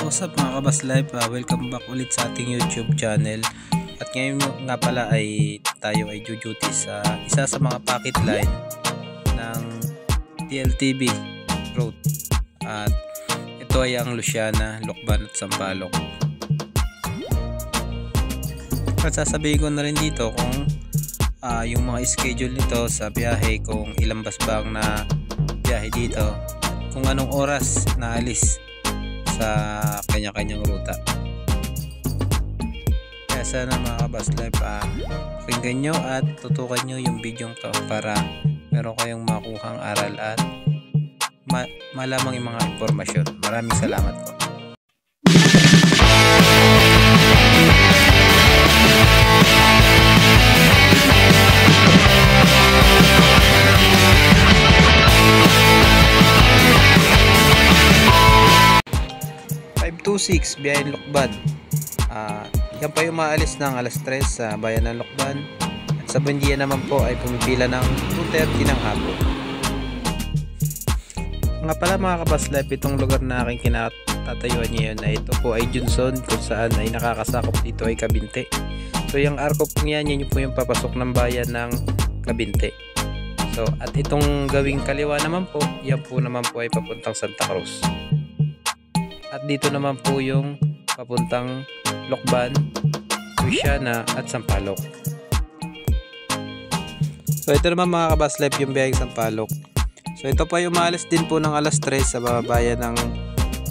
What's up mga Kabas Life, welcome back ulit sa ating YouTube channel. At ngayon nga pala ay tayo ay duty sa isa sa mga packet line ng TLTV road. At ito ay ang Luciana, Lokban at Sampaloc. At sasabihin ko na rin dito kung yung mga schedule nito sa biyahe, kung ilang bus ba ang na biyahe dito, kung anong oras na alis sa kanya-kanyang ruta. Kaya sana mga Kabas Life, pakinggan nyo at tutukan nyo yung video to para meron kayong makuhang aral at malamang yung mga impormasyon. Maraming salamat po. Biyahe Lokban. Yan pa yung maalis ng alas 3 sa bayan ng Lokban. At sa Buendia naman po ay pumipila ng 2:30 ng hapon. Nga pala mga Kabas Life, itong lugar na aking kinatatayuan ngayon na ito po ay Johnson, kung saan ay nakakasakop dito ay Cabinte. So yung arko po yan po yung papasok ng bayan ng Cabinte. So at itong gawing kaliwa naman po, yan po naman po ay papuntang Santa Cruz. At dito naman po yung papuntang Lokban, Luciana at Sampaloc. So ito naman mga Kabas Life yung biyaheng Sampaloc. So ito pa yung maalis din po ng alas 3 sa babayan ng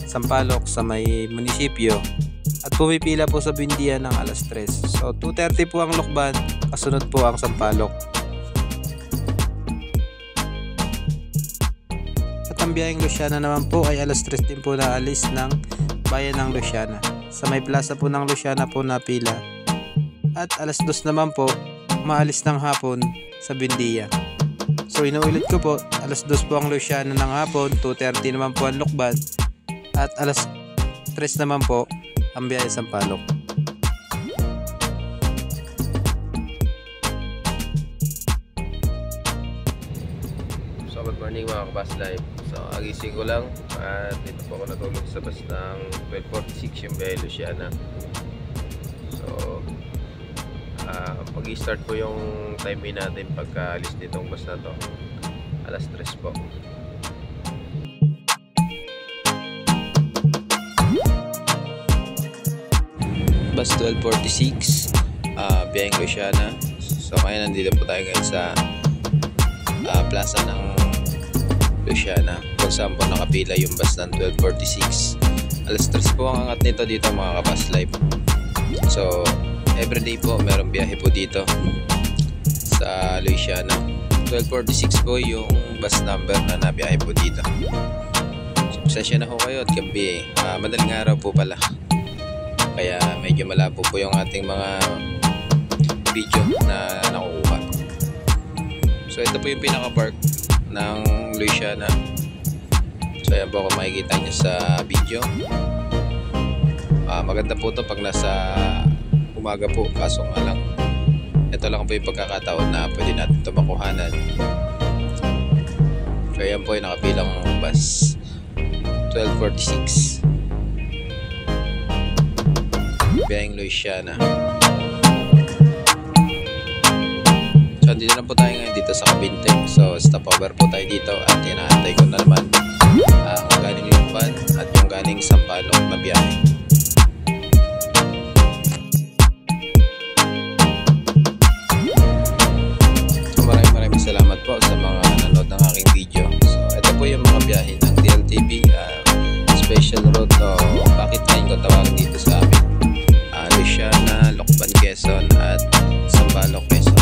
Sampaloc sa may munisipyo. At pumipila po sa Buendia ng alas 3. So 2:30 po ang Lokban, kasunod po ang Sampaloc. Ang biyaheng Luciana naman po ay alas 3 din po na alis ng bayan ng Luciana. Sa may plaza po ng Luciana po napila. At alas 2 naman po maalis ng hapon sa Buendia. So inuulit ko po, alas 2 po ang Luciana ng hapon, 2:30 naman po ang Lokban, at alas 3 naman po ang biyaheng Sampaloc. So good morning mga Kabas Life. So agising ko lang at dito po ako natulog sa bus ng 12:46 yung biyahe Luciana. So pag-i-start po yung time natin pagka alis nitong bus na to, alas 3 po. Bus 12:46, biyaheng Luciana. So ngayon nandito po tayo ngayon sa plaza ng Luciana, kung saan po nakapila yung bus ng 12:46. Alas 3 po ang angat nito dito mga Kabas Life. So everyday po meron biyahe po dito sa Luciana. 12:46 po yung bus number na nabiyahe po dito. So pasensya na ho kayo at gabi madaling araw po pala, kaya medyo malabo po yung ating mga video na nakukuha. So ito po yung pinaka-park ng Luciana. So ayan po kung makikita nyo sa video. Maganda po ito pag nasa umaga po, kaso nga lang ito lang po yung pagkakataon na pwede natin ito makuhanan. So ayan po yung nakapilang bus 12:46 biyaheng Luciana. So dito na po tayo ngayon dito sa Cabinte. So stopover po tayo dito at inaantay ko na naman ang galing Lokban at yung galing Sampaloc na biyahe. So maraming salamat po sa mga nanood ng aking video. So ito po yung mga biyahe ng TLTV special road o bakit line ko tawagin dito sa amin, Luciana, Lokban, Quezon at Sampaloc, Quezon.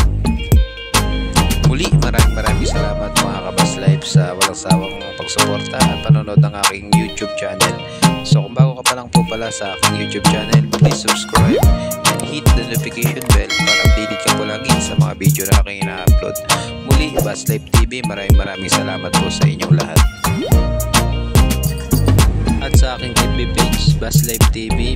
Muli, maraming salamat mga Kabas Life sa walang sawang pagsuporta at panonood ng aking YouTube channel. So kung bago ka pa lang po pala sa aking YouTube channel, please subscribe and hit the notification bell para updated ka po lagi sa mga video na aking ina-upload. Muli, Kabas Life TV, maraming salamat po sa inyong lahat. At sa aking FB page, Kabas Life TV,